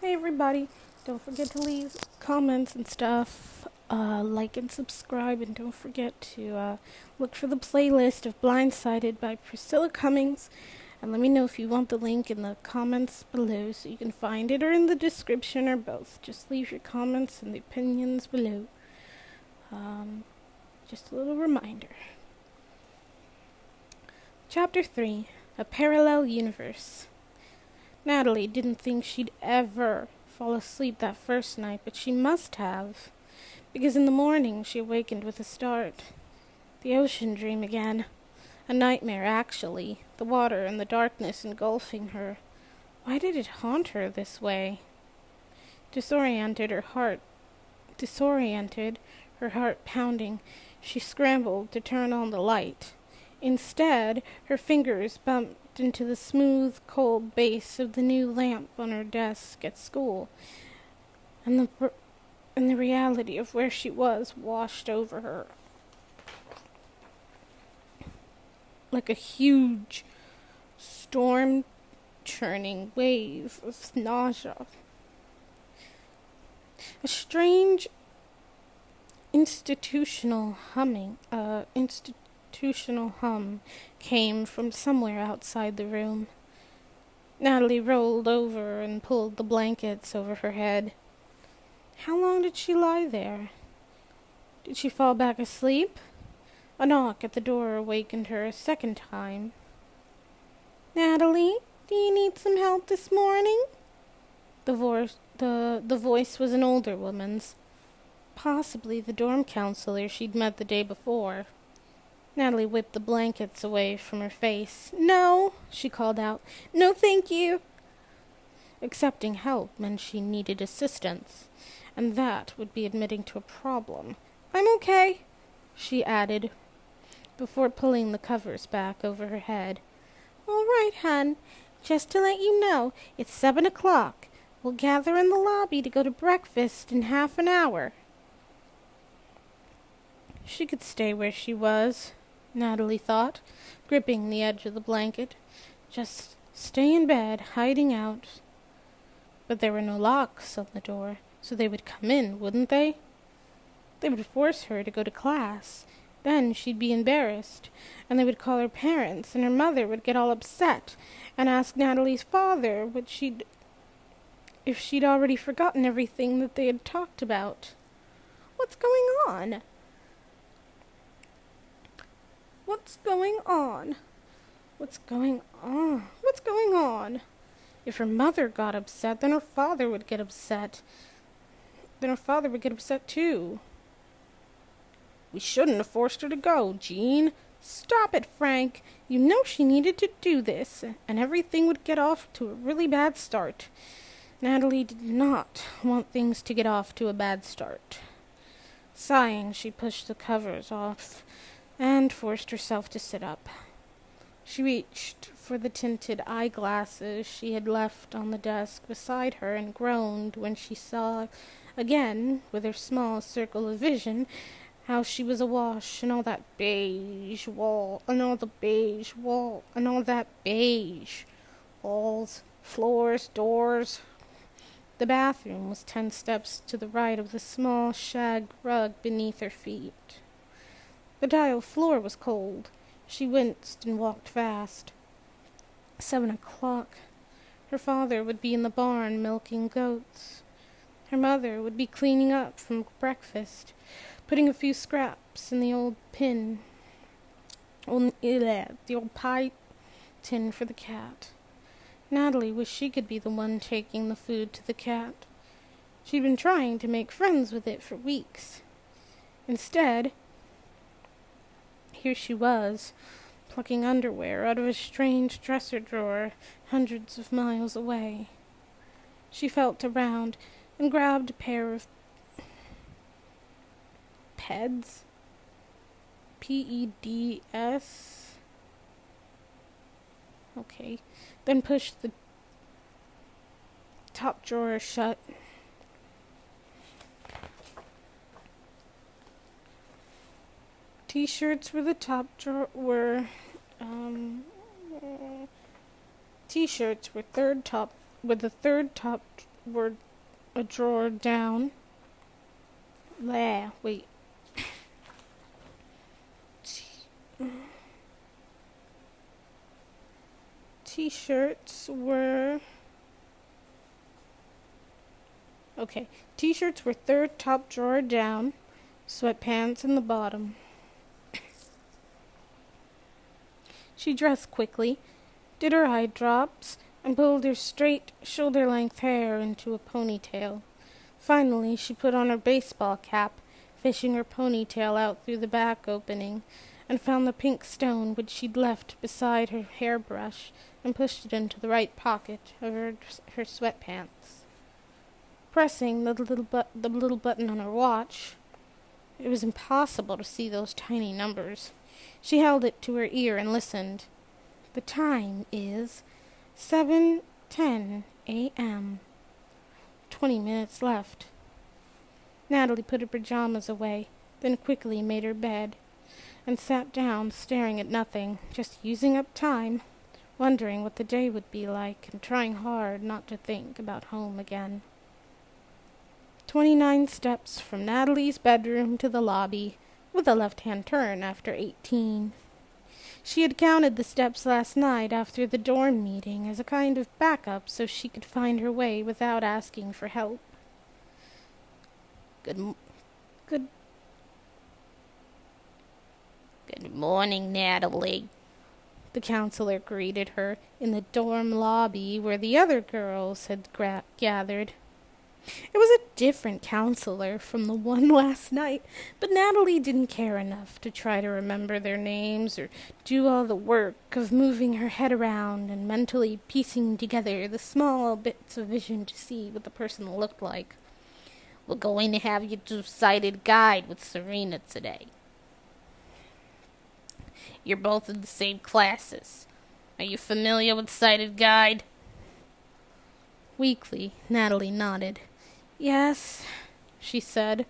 Hey everybody, don't forget to leave comments and stuff, like and subscribe, and don't forget to look for the playlist of Blindsided by Priscilla Cummings, and let me know if you want the link in the comments below so you can find it, or in the description, or both. Just leave your comments and the opinions below. Just a little reminder. Chapter 3, A Parallel Universe. Natalie didn't think she'd ever fall asleep that first night, but she must have, because in the morning she awakened with a start. The ocean dream again. A nightmare, actually, the water and the darkness engulfing her. Why did it haunt her this way? Disoriented, her heart pounding, she scrambled to turn on the light. Instead, her fingers bumped into the smooth, cold base of the new lamp on her desk at school, and the reality of where she was washed over her like a huge, storm-churning wave of nausea. A strange institutional hum came from somewhere outside the room. Natalie rolled over and pulled the blankets over her head. How long did she lie there? Did she fall back asleep? A knock at the door awakened her a second time. Natalie, do you need some help this morning? The voice was an older woman's, possibly the dorm counselor she'd met the day before. Natalie whipped the blankets away from her face. No, she called out. No, thank you. Accepting help meant she needed assistance, and that would be admitting to a problem. I'm okay, she added, before pulling the covers back over her head. All right, hun. Just to let you know, it's 7 o'clock. We'll gather in the lobby to go to breakfast in half an hour. She could stay where she was, Natalie thought, gripping the edge of the blanket. Just stay in bed, hiding out. But there were no locks on the door, so they would come in, wouldn't they? They would force her to go to class. Then she'd be embarrassed, and they would call her parents, and her mother would get all upset and ask Natalie's father if she'd already forgotten everything that they had talked about. What's going on? What's going on? What's going on? What's going on? If her mother got upset, then her father would get upset. Then her father would get upset too. We shouldn't have forced her to go, Jean. Stop it, Frank. You know she needed to do this, and everything would get off to a really bad start. Natalie did not want things to get off to a bad start. Sighing, she pushed the covers off and forced herself to sit up. She reached for the tinted eyeglasses she had left on the desk beside her and groaned when she saw again, with her small circle of vision, how she was awash in all that beige wall, and all the beige wall, and all that beige walls, floors, doors. The bathroom was 10 steps to the right of the small shag rug beneath her feet. The tile floor was cold. She winced and walked fast. 7 o'clock. Her father would be in the barn milking goats. Her mother would be cleaning up from breakfast, putting a few scraps in the old pie tin for the cat. Natalie wished she could be the one taking the food to the cat. She'd been trying to make friends with it for weeks. Instead, here she was, plucking underwear out of a strange dresser drawer hundreds of miles away. She felt around and grabbed a pair of Peds? P-E-D-S? Okay. Then pushed the top drawer shut. T-shirts were the top drawer. T-shirts were the third top were a drawer down. Wait. T-shirts were... Okay, T-shirts were third top drawer down, sweatpants in the bottom. She dressed quickly, did her eye drops, and pulled her straight, shoulder-length hair into a ponytail. Finally, she put on her baseball cap, fishing her ponytail out through the back opening, and found the pink stone which she'd left beside her hairbrush, and pushed it into the right pocket of her sweatpants. Pressing the little button on her watch, it was impossible to see those tiny numbers. She held it to her ear and listened. The time is 7:10 a.m. 20 minutes left. Natalie put her pajamas away, then quickly made her bed, and sat down staring at nothing, just using up time, wondering what the day would be like, and trying hard not to think about home again. 29 steps from Natalie's bedroom to the lobby, with a left-hand turn after 18. She had counted the steps last night after the dorm meeting as a kind of backup so she could find her way without asking for help. Good morning, Natalie, the counselor greeted her in the dorm lobby where the other girls had gathered. It was a different counselor from the one last night, but Natalie didn't care enough to try to remember their names or do all the work of moving her head around and mentally piecing together the small bits of vision to see what the person looked like. We're going to have you do sighted guide with Serena today. You're both in the same classes. Are you familiar with sighted guide? Weakly, Natalie nodded. Yes, she said.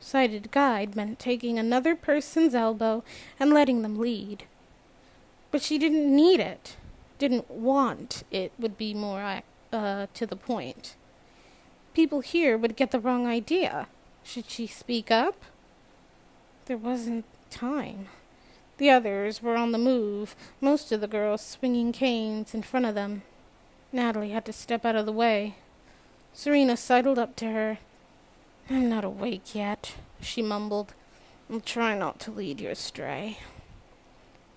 Sighted guide meant taking another person's elbow and letting them lead. But she didn't need it. Didn't want it would be more to the point. People here would get the wrong idea. Should she speak up? There wasn't time. The others were on the move, most of the girls swinging canes in front of them. Natalie had to step out of the way. Serena sidled up to her. I'm not awake yet, she mumbled. I'll try not to lead you astray.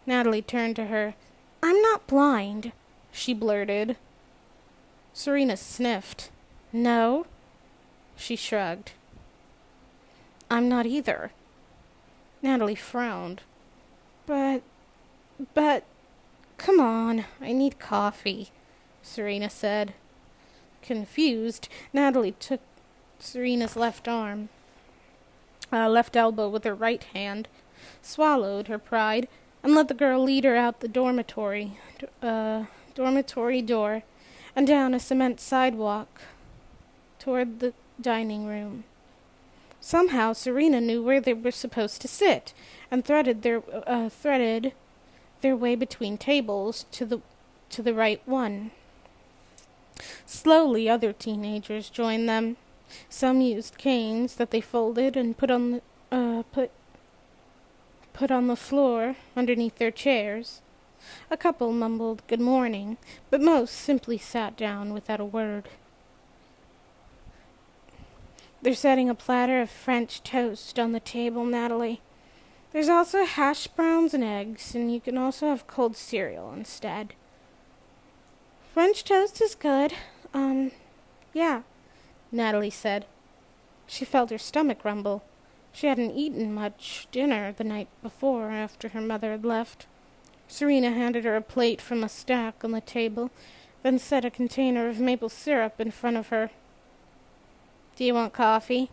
Natalie turned to her. I'm not blind, she blurted. Serena sniffed. No? She shrugged. I'm not either. Natalie frowned. But, come on, I need coffee, Serena said. Confused, Natalie took Serena's left elbow with her right hand, swallowed her pride, and let the girl lead her out the dormitory door, and down a cement sidewalk toward the dining room. Somehow Serena knew where they were supposed to sit, and threaded their way between tables to the right one. Slowly, other teenagers joined them. Some used canes that they folded and put on the floor underneath their chairs. A couple mumbled good morning, but most simply sat down without a word. They're setting a platter of French toast on the table, Natalie. There's also hash browns and eggs, and you can also have cold cereal instead. French toast is good. Yeah, Natalie said. She felt her stomach rumble. She hadn't eaten much dinner the night before after her mother had left. Serena handed her a plate from a stack on the table, then set a container of maple syrup in front of her. Do you want coffee?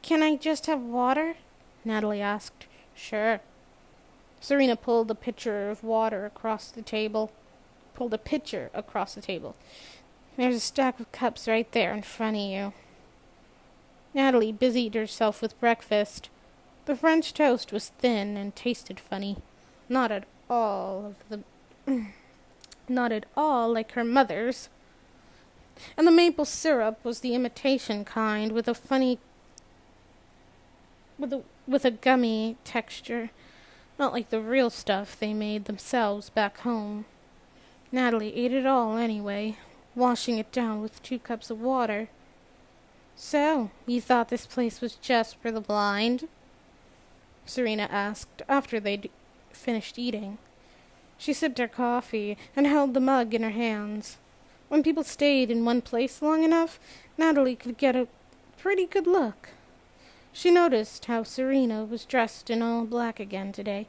Can I just have water? Natalie asked. Sure. Serena pulled a pitcher across the table. There's a stack of cups right there in front of you. Natalie busied herself with breakfast. The French toast was thin and tasted funny. Not at all like her mother's. And the maple syrup was the imitation kind with a funny with a gummy texture, not like the real stuff they made themselves back home. Natalie ate it all anyway, washing it down with 2 cups of water. So, you thought this place was just for the blind? Serena asked after they'd finished eating. She sipped her coffee and held the mug in her hands. When people stayed in one place long enough, Natalie could get a pretty good look. She noticed how Serena was dressed in all black again today,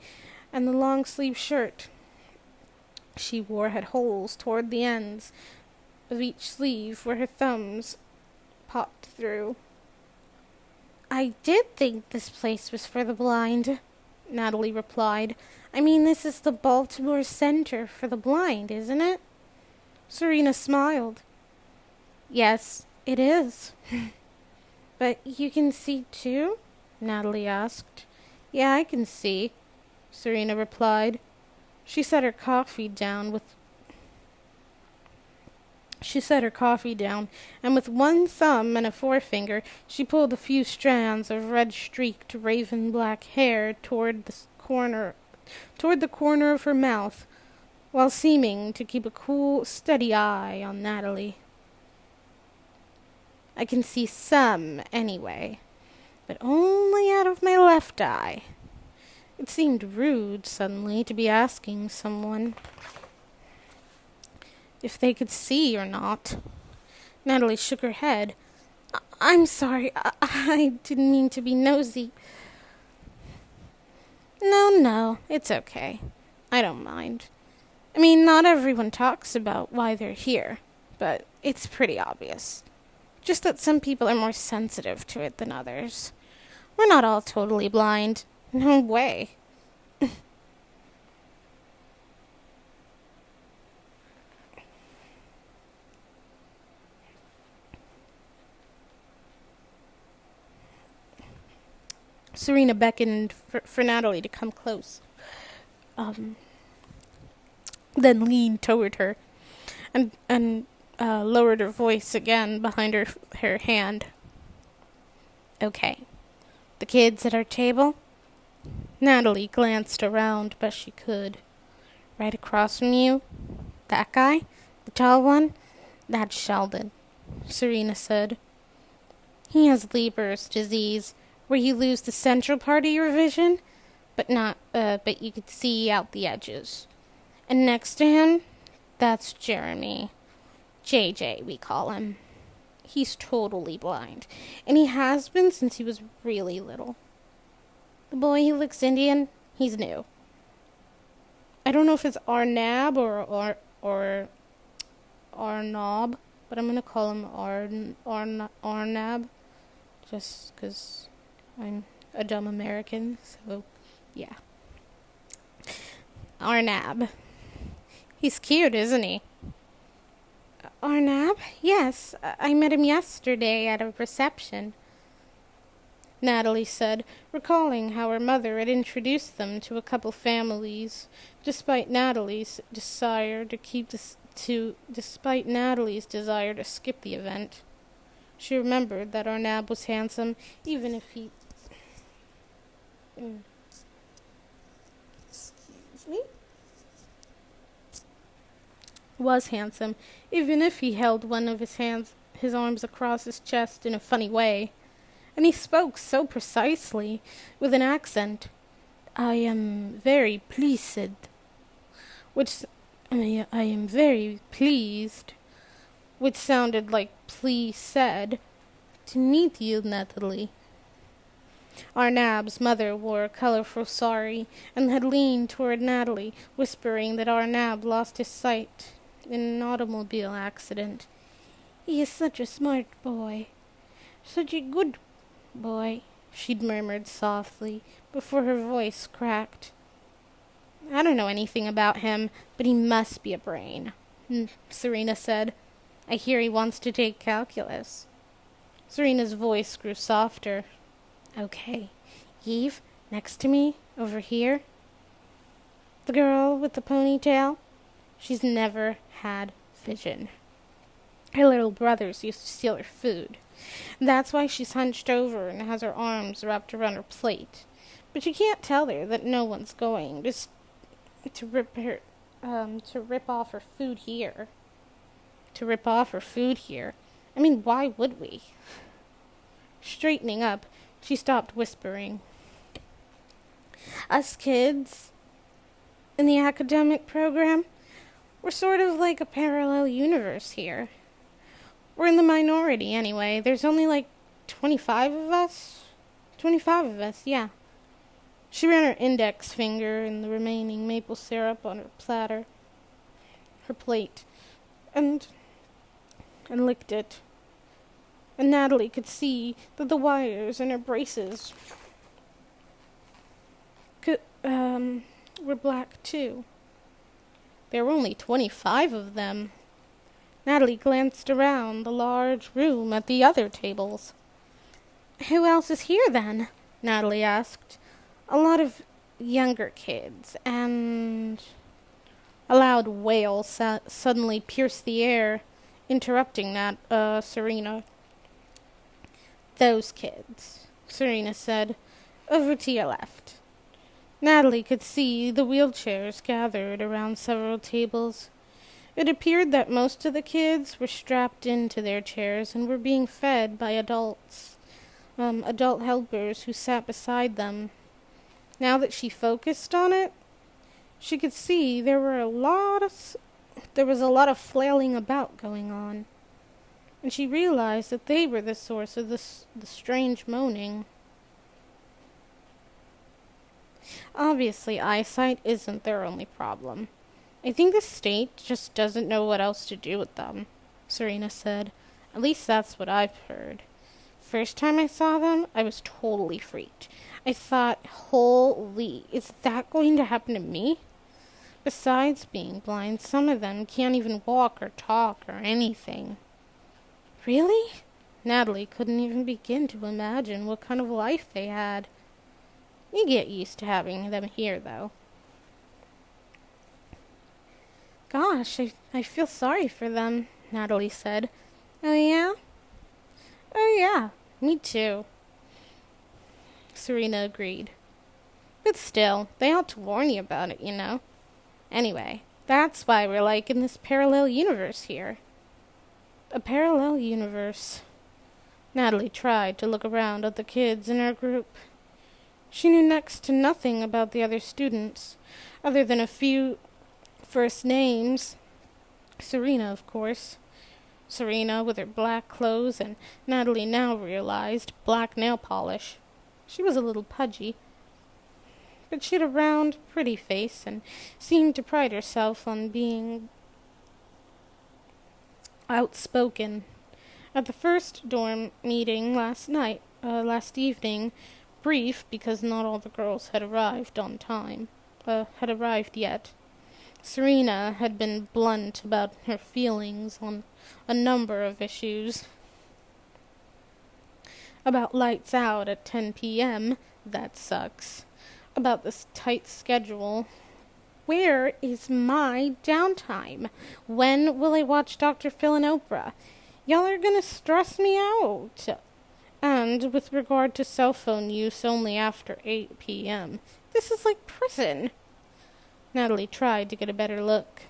and the long-sleeved shirt she wore had holes toward the ends of each sleeve where her thumbs popped through. I did think this place was for the blind, Natalie replied. I mean, this is the Baltimore Center for the Blind, isn't it? Serena smiled. Yes, it is. But you can see too? Natalie asked. Yeah, I can see, Serena replied. She set her coffee down, and with one thumb and a forefinger, she pulled a few strands of red-streaked raven-black hair toward the corner of her mouth, while seeming to keep a cool, steady eye on Natalie. I can see some, anyway, but only out of my left eye. It seemed rude, suddenly, to be asking someone if they could see or not. Natalie shook her head. I'm sorry, I didn't mean to be nosy. No, it's okay. I don't mind. I mean, not everyone talks about why they're here, but it's pretty obvious. Just that some people are more sensitive to it than others. We're not all totally blind. No way. Serena beckoned for Natalie to come close. Then leaned toward her and lowered her voice again behind her hand. Okay. The kids at our table? Natalie glanced around best she could. Right across from you? That guy? The tall one? That's Sheldon, Serena said. He has Leber's disease, where you lose the central part of your vision, but you could see out the edges. And next to him, that's Jeremy. JJ, we call him. He's totally blind, and he has been since he was really little. The boy who looks Indian, he's new. I don't know if it's Arnab or Arnab, but I'm gonna call him Arnab, just 'cause I'm a dumb American, so yeah. Arnab. He's cute, isn't he? Arnab? Yes, I met him yesterday at a reception, Natalie said, recalling how her mother had introduced them to a couple families, despite Natalie's desire to skip the event. She remembered that Arnab was handsome, even if he... Excuse me? Was handsome, even if he held one of his arms across his chest in a funny way. And he spoke so precisely, with an accent. I am very pleased. I am very pleased, which sounded like please said, to meet you, Natalie. Arnab's mother wore a colorful sari and had leaned toward Natalie, whispering that Arnab lost his sight in an automobile accident. He is such a smart boy. Such a good boy, she'd murmured softly, before her voice cracked. I don't know anything about him, but he must be a brain, Serena said. I hear he wants to take calculus. Serena's voice grew softer. Okay, Eve, next to me, over here. The girl with the ponytail? She's never had vision. Her little brothers used to steal her food. That's why she's hunched over and has her arms wrapped around her plate. But you can't tell her that no one's going just to rip off her food here. To rip off her food here. I mean, why would we? Straightening up, she stopped whispering. Us kids in the academic program, we're sort of like a parallel universe here. We're in the minority anyway. There's only like 25 of us. 25 of us, yeah. She ran her index finger in the remaining maple syrup on her plate, and licked it. And Natalie could see that the wires in her braces were black too. There were only 25 of them. Natalie glanced around the large room at the other tables. Who else is here, then? Natalie asked. A lot of younger kids, and... A loud wail suddenly pierced the air, interrupting Serena. Those kids, Serena said. Over to your left. Natalie could see the wheelchairs gathered around several tables. It appeared that most of the kids were strapped into their chairs and were being fed by adult helpers who sat beside them. Now that she focused on it, she could see there was a lot of flailing about going on, and she realized that they were the source of the strange moaning. Obviously, eyesight isn't their only problem. I think the state just doesn't know what else to do with them, Serena said. At least that's what I've heard. First time I saw them, I was totally freaked. I thought, holy, is that going to happen to me? Besides being blind, some of them can't even walk or talk or anything. Really? Natalie couldn't even begin to imagine what kind of life they had. You get used to having them here, though. Gosh, I feel sorry for them, Natalie said. Oh, yeah? Oh, yeah, me too. Serena agreed. But still, they ought to warn you about it, you know. Anyway, that's why we're like in this parallel universe here. A parallel universe. Natalie tried to look around at the kids in her group. She knew next to nothing about the other students, other than a few first names. Serena, of course. Serena with her black clothes and, Natalie now realized, black nail polish. She was a little pudgy, but she had a round, pretty face and seemed to pride herself on being outspoken. At the first dorm meeting last evening, brief because not all the girls had arrived yet, Serena had been blunt about her feelings on a number of issues. About lights out at 10 p.m., that sucks. About this tight schedule. Where is my downtime? When will I watch Dr. Phil and Oprah? Y'all are gonna stress me out. And with regard to cell phone use only after 8 p.m., this is like prison. Natalie tried to get a better look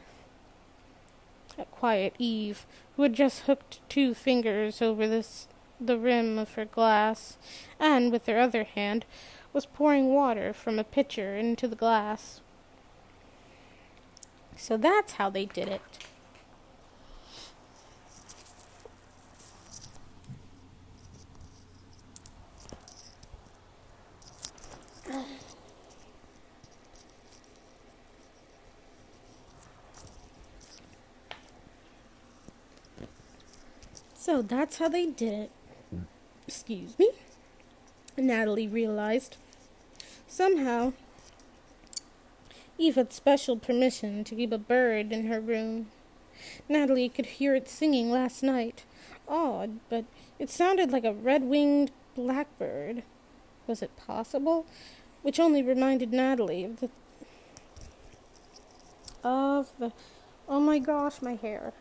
at quiet Eve, who had just hooked 2 fingers over the rim of her glass, and with her other hand was pouring water from a pitcher into the glass. So that's how they did it. So that's how they did it. Excuse me. Natalie realized. Somehow, Eve had special permission to keep a bird in her room. Natalie could hear it singing last night. Odd, but it sounded like a red-winged blackbird. Was it possible? Which only reminded Natalie of the... Oh my gosh, my hair.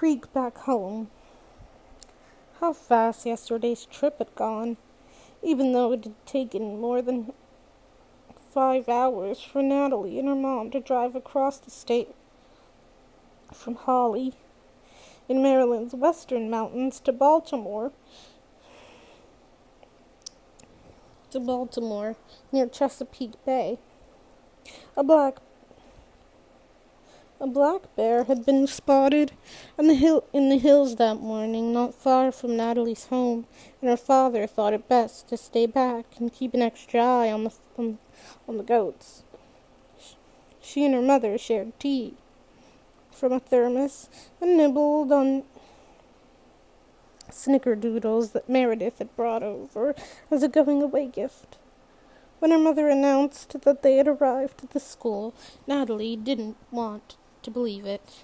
creek back home. How fast yesterday's trip had gone, even though it had taken more than 5 hours for Natalie and her mom to drive across the state from Holly in Maryland's western mountains to Baltimore near Chesapeake Bay. A black bear had been spotted in the hills that morning, not far from Natalie's home, and her father thought it best to stay back and keep an extra eye on the goats. She and her mother shared tea from a thermos and nibbled on snickerdoodles that Meredith had brought over as a going-away gift. When her mother announced that they had arrived at the school, Natalie didn't want to believe it.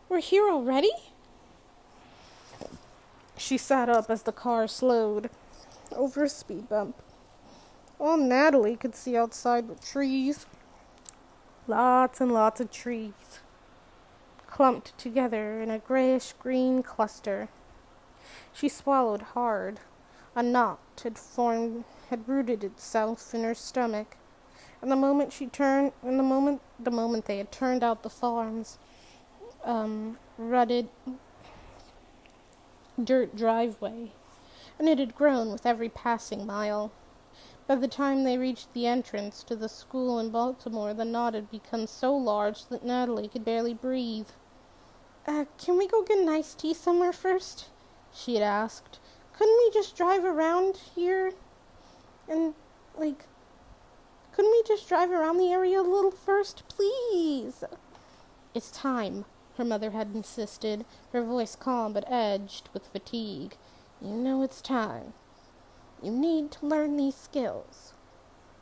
"We're here already?" She sat up as the car slowed over a speed bump. All Natalie could see outside were trees. Lots and lots of trees, clumped together in a grayish-green cluster. She swallowed hard. A knot had rooted itself in her stomach, and the moment they had turned out the farm's rutted dirt driveway, and it had grown with every passing mile. By the time they reached the entrance to the school in Baltimore, the knot had become so large that Natalie could barely breathe. Can we go get an iced tea somewhere first?" she had asked. "Couldn't we just drive around here and, couldn't we just drive around the area a little first, please?" "It's time," her mother had insisted, her voice calm but edged with fatigue. "You know it's time. You need to learn these skills."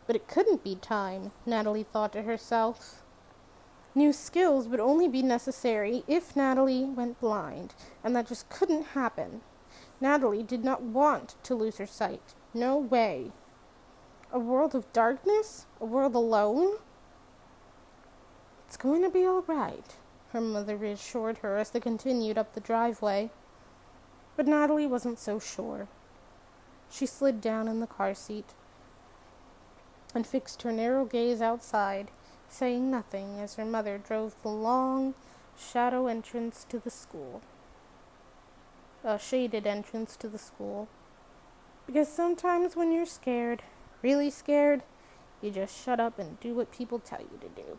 But it couldn't be time, Natalie thought to herself. New skills would only be necessary if Natalie went blind, and that just couldn't happen. Natalie did not want to lose her sight. No way. A world of darkness? A world alone? "It's going to be all right," her mother reassured her as they continued up the driveway. But Natalie wasn't so sure. She slid down in the car seat and fixed her narrow gaze outside, saying nothing as her mother drove the long, shaded entrance to the school. Because sometimes when you're scared, really scared, you just shut up and do what people tell you to do.